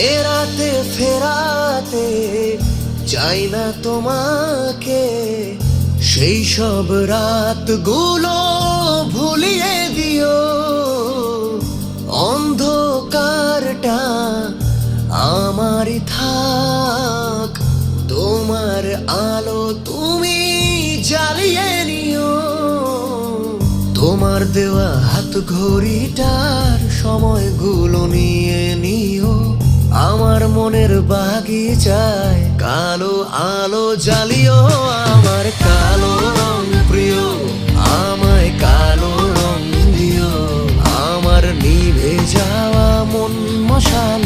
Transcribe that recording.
এ রাতে ফেরাতে চাই না তোমাকে, সেই সব রাতগুলো ভুলিয়ে দিও। অন্ধকারটা আমারই থাক, তোমার আলো তুমি জ্বালিয়ে নিও। তোমার দেওয়া হাত ঘড়িটার সময়গুলো নিয়ে নিও। আমার মনের বাগিচায় কালো আলো জ্বালিও। আমার কালো রং প্রিয়, আমায় কালো রং দিও। আমার নিভে যাওয়া মন মশাল